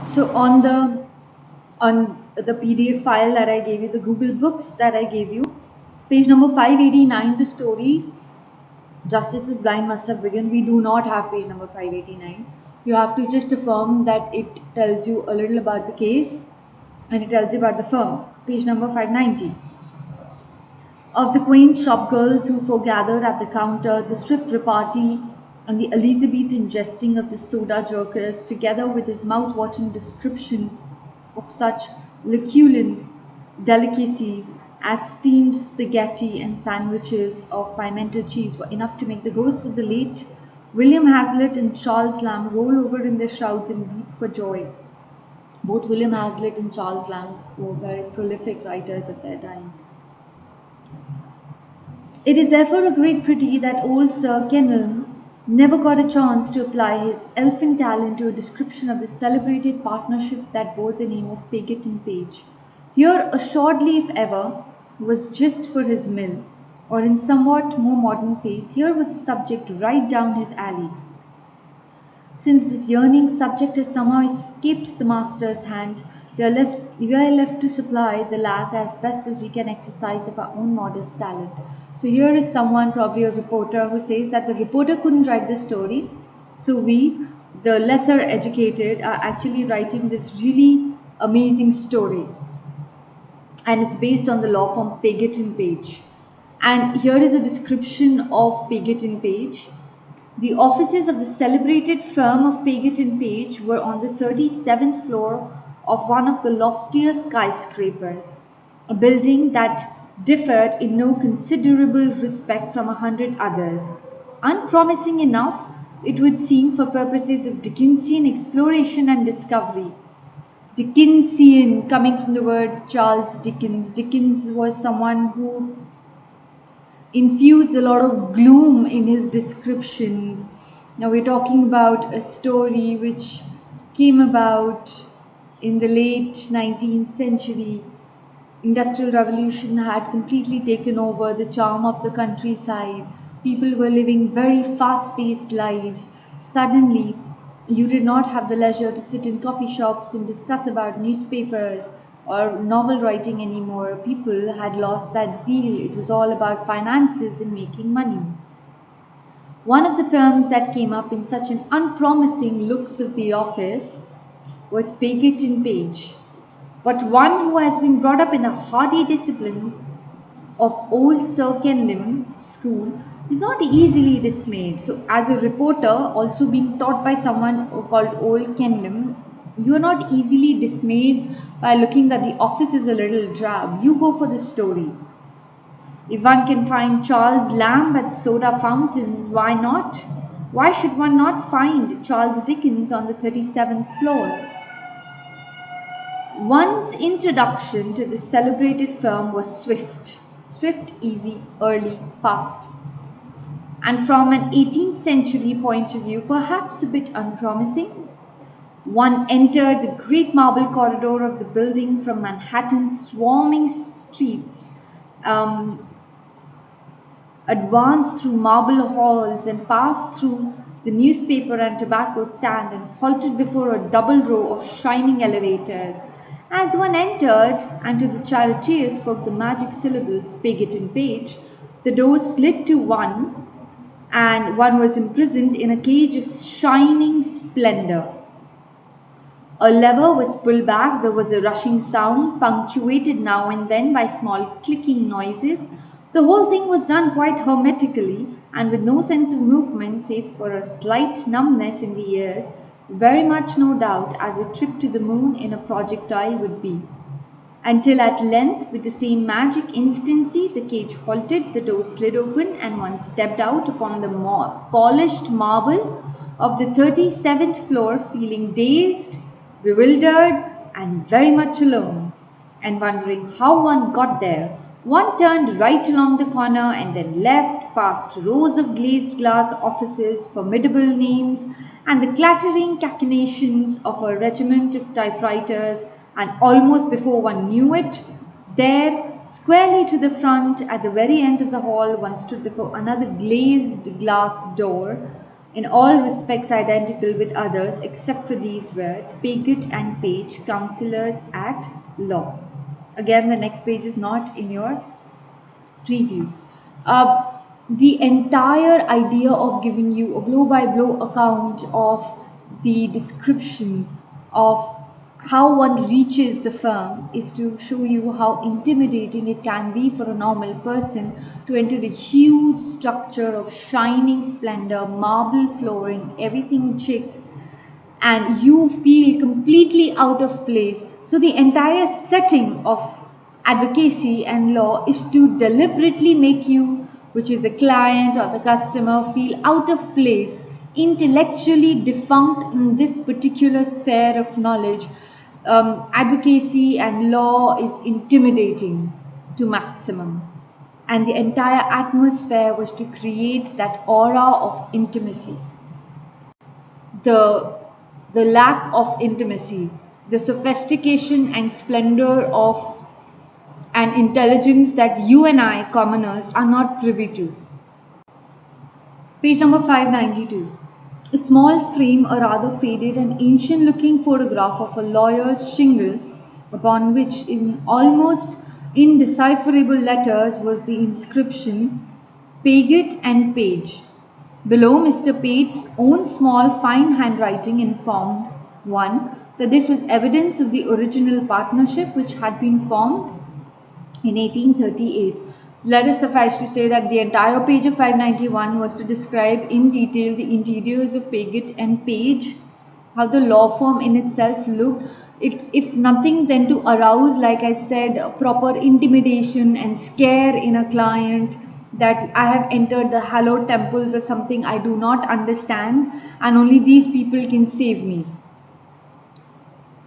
So on the PDF file that I gave you, the Google Books that I gave you, page number 589, the story Justice is Blind must have begun. We do not have page number 589. You have to just affirm that it tells you a little about the case and it tells you about the firm. Page number 590. Of the quaint shopgirls who foregathered at the counter, the swift repartee, and the Elizabethan jesting of the soda jerkers, together with his mouth-watering description of such Laculine delicacies as steamed spaghetti and sandwiches of pimento cheese were enough to make the ghosts of the late William Hazlitt and Charles Lamb roll over in their shrouds and weep for joy. Both William Hazlitt and Charles Lamb were very prolific writers of their times. It is therefore a great pity that old Sir Kenelm never got a chance to apply his elfin talent to a description of the celebrated partnership that bore the name of Paget and Page. Here, assuredly, if ever, was just for his mill, or in somewhat more modern phrase, here was a subject right down his alley. Since this yearning subject has somehow escaped the master's hand, we are left to supply the lack as best as we can exercise of our own modest talent. So here is someone, probably a reporter, who says that the reporter couldn't write the story, so we, the lesser educated, are actually writing this really amazing story. And it's based on the law firm Paget and Page. And here is a description of Paget and Page. The offices of the celebrated firm of Paget and Page were on the 37th floor of one of the loftier skyscrapers, a building that differed in no considerable respect from 100 others. Unpromising enough, it would seem, for purposes of Dickensian exploration and discovery. Dickensian, coming from the word Charles Dickens. Dickens was someone who infused a lot of gloom in his descriptions. Now we're talking about a story which came about in the late 19th century. Industrial revolution had completely taken over the charm of the countryside. People were living very fast-paced lives. Suddenly, you did not have the leisure to sit in coffee shops and discuss about newspapers or novel writing anymore. People had lost that zeal. It was all about finances and making money. One of the firms that came up in such an unpromising looks of the office was Paget and Page. But one who has been brought up in the hardy discipline of old Sir Kenelm school is not easily dismayed. So, as a reporter, also being taught by someone called Old Kenelm, you are not easily dismayed by looking that the office is a little drab. You go for the story. If one can find Charles Lamb at soda fountains, why not? Why should one not find Charles Dickens on the 37th floor? One's introduction to this celebrated firm was swift. Swift, easy, early, fast. And from an 18th century point of view, perhaps a bit unpromising. One entered the great marble corridor of the building from Manhattan's swarming streets, advanced through marble halls and passed through the newspaper and tobacco stand and halted before a double row of shining elevators. As one entered and to the charioteer spoke the magic syllables Paget and Page, the doors slid to one and one was imprisoned in a cage of shining splendor. A lever was pulled back, there was a rushing sound, punctuated now and then by small clicking noises. The whole thing was done quite hermetically and with no sense of movement save for a slight numbness in the ears, very much no doubt as a trip to the moon in a projectile would be. Until at length, with the same magic instancy, the cage halted, the door slid open, and one stepped out upon the polished marble of the 37th floor, feeling dazed, bewildered, and very much alone, and wondering how one got there. One turned right along the corner and then left, past rows of glazed glass offices, formidable names, and the clattering cachinnations of a regiment of typewriters, and almost before one knew it, there, squarely to the front, at the very end of the hall, one stood before another glazed glass door, in all respects identical with others except for these words, Paget and Page, counsellors at law. Again, the next page is not in your preview. Uh, the entire idea of giving you a blow by blow account of the description of how one reaches the firm is to show you how intimidating it can be for a normal person to enter a huge structure of shining splendor, marble flooring, everything chic, and you feel completely out of place. So, the entire setting of advocacy and law is to deliberately make you, which is the client or the customer, feel out of place, intellectually defunct in this particular sphere of knowledge. Advocacy and law is intimidating to maximum, and the entire atmosphere was to create that aura of intimacy. The lack of intimacy, the sophistication and splendor of an intelligence that you and I, commoners, are not privy to. Page number 592. A small frame, a rather faded and ancient looking photograph of a lawyer's shingle, upon which, in almost indecipherable letters, was the inscription Paget and Page. Below, Mr. Page's own small fine handwriting informed one that this was evidence of the original partnership which had been formed in 1838. Let us suffice to say that the entire page of 591 was to describe in detail the interiors of Paget and Page, how the law firm in itself looked. If nothing, then to arouse, like I said, a proper intimidation and scare in a client that I have entered the hallowed temples of something I do not understand, and only these people can save me.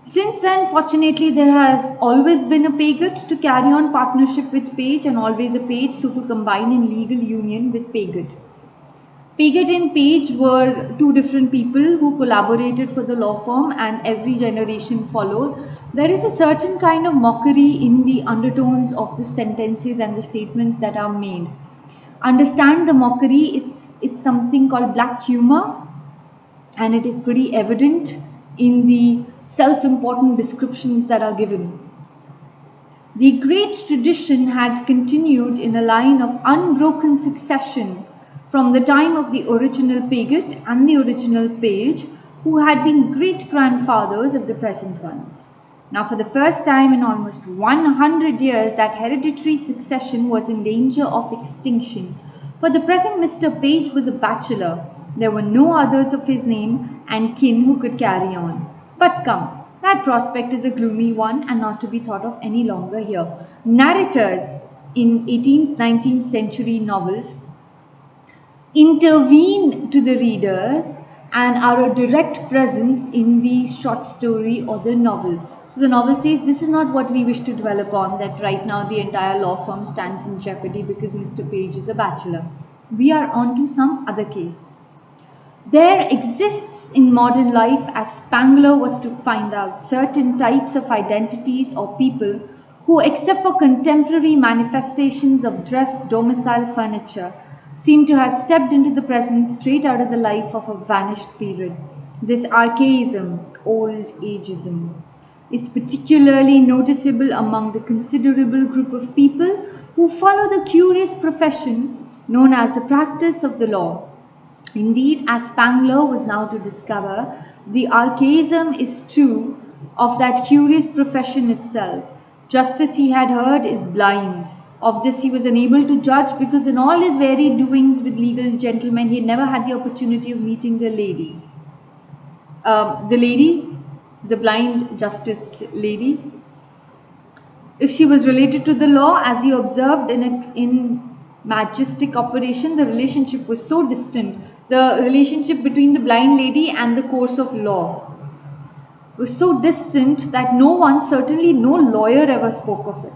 Since then, fortunately, there has always been a Paget to carry on partnership with Page, and always a Page so to combine in legal union with Paget. Paget and Page were two different people who collaborated for the law firm, and every generation followed. There is a certain kind of mockery in the undertones of the sentences and the statements that are made. Understand the mockery, it's something called black humor, and it is pretty evident in the self-important descriptions that are given. The great tradition had continued in a line of unbroken succession from the time of the original Paget and the original Page, who had been great-grandfathers of the present ones. Now, for the first time in almost 100 years, that hereditary succession was in danger of extinction. For the present Mr. Page was a bachelor. There were no others of his name and kin who could carry on. But come, that prospect is a gloomy one and not to be thought of any longer here. Narrators in 18th, 19th century novels intervene to the readers and are a direct presence in the short story or the novel. So the novel says this is not what we wish to dwell upon, that right now the entire law firm stands in jeopardy because Mr. Page is a bachelor. We are on to some other case. There exists in modern life, as Spangler was to find out, certain types of identities or people who, except for contemporary manifestations of dress, domicile, furniture, seem to have stepped into the present straight out of the life of a vanished period. This archaism, old ageism, is particularly noticeable among the considerable group of people who follow the curious profession known as the practice of the law. Indeed, as Spangler was now to discover, the archaism is true of that curious profession itself. Justice, he had heard, is blind. Of this he was unable to judge because in all his varied doings with legal gentlemen, he had never had the opportunity of meeting the lady. The blind justice lady, if she was related to the law, as he observed in majestic operation, the relationship was so distant. The relationship between the blind lady and the course of law was so distant that no one, certainly no lawyer, ever spoke of it.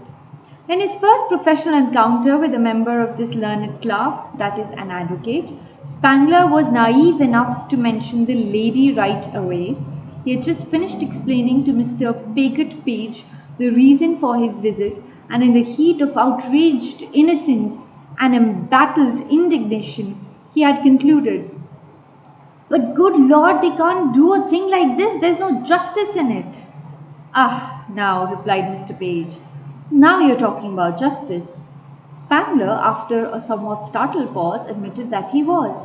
In his first professional encounter with a member of this learned club, that is an advocate, Spangler was naive enough to mention the lady right away. He had just finished explaining to Mr. Paget Page the reason for his visit, and in the heat of outraged innocence and embattled indignation, he had concluded, But good Lord, they can't do a thing like this. There's no justice in it. Ah, now, replied Mr. Page. Now you're talking about justice. Spangler, after a somewhat startled pause, admitted that he was.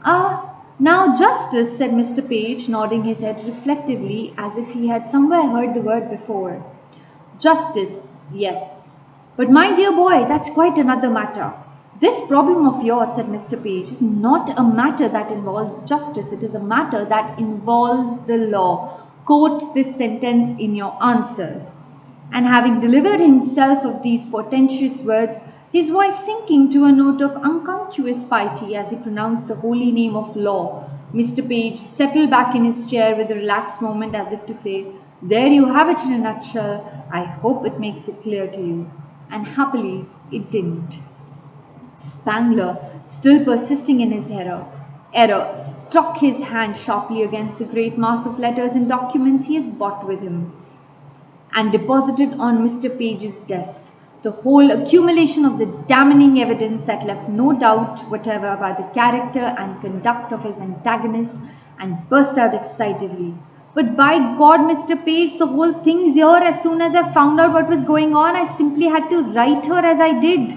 Ah, now justice, said Mr. Page, nodding his head reflectively as if he had somewhere heard the word before. Justice, yes. But my dear boy, that's quite another matter. This problem of yours, said Mr. Page, is not a matter that involves justice. It is a matter that involves the law. Quote this sentence in your answers. And having delivered himself of these portentous words, his voice sinking to a note of unctuous piety as he pronounced the holy name of law, Mr. Page settled back in his chair with a relaxed movement as if to say, there you have it in a nutshell. I hope it makes it clear to you. And happily, it didn't. Spangler, still persisting in his error, struck his hand sharply against the great mass of letters and documents he has brought with him and deposited on Mr. Page's desk the whole accumulation of the damning evidence that left no doubt whatever about the character and conduct of his antagonist, and burst out excitedly. But by God, Mr. Page, the whole thing's here. As soon as I found out what was going on, I simply had to write her as I did.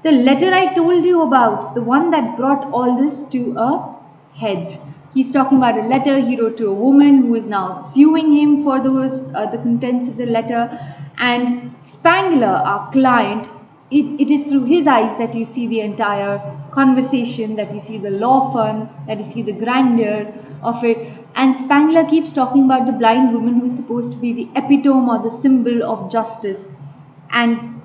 The letter I told you about, the one that brought all this to a head. He's talking about a letter he wrote to a woman who is now suing him for those the contents of the letter. And Spangler, our client, it is through his eyes that you see the entire conversation, that you see the law firm, that you see the grandeur of it. And Spangler keeps talking about the blind woman who is supposed to be the epitome or the symbol of justice. And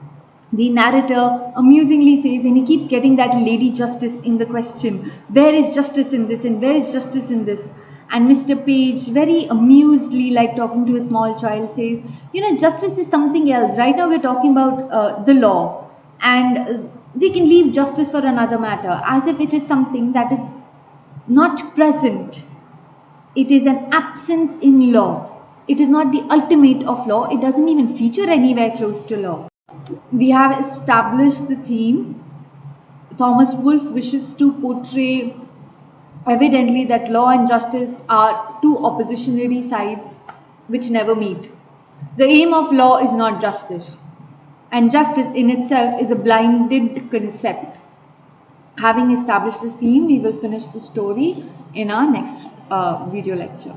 the narrator amusingly says, and he keeps getting that lady justice in the question, where is justice in this and where is justice in this? And Mr. Page, very amusedly, like talking to a small child, says, justice is something else. Right now we're talking about the law, and we can leave justice for another matter, as if it is something that is not present. It is an absence in law. It is not the ultimate of law. It doesn't even feature anywhere close to law. We have established the theme. Thomas Wolfe wishes to portray evidently that law and justice are two oppositionary sides which never meet. The aim of law is not justice, and justice in itself is a blinded concept. Having established this theme, we will finish the story in our next video lecture.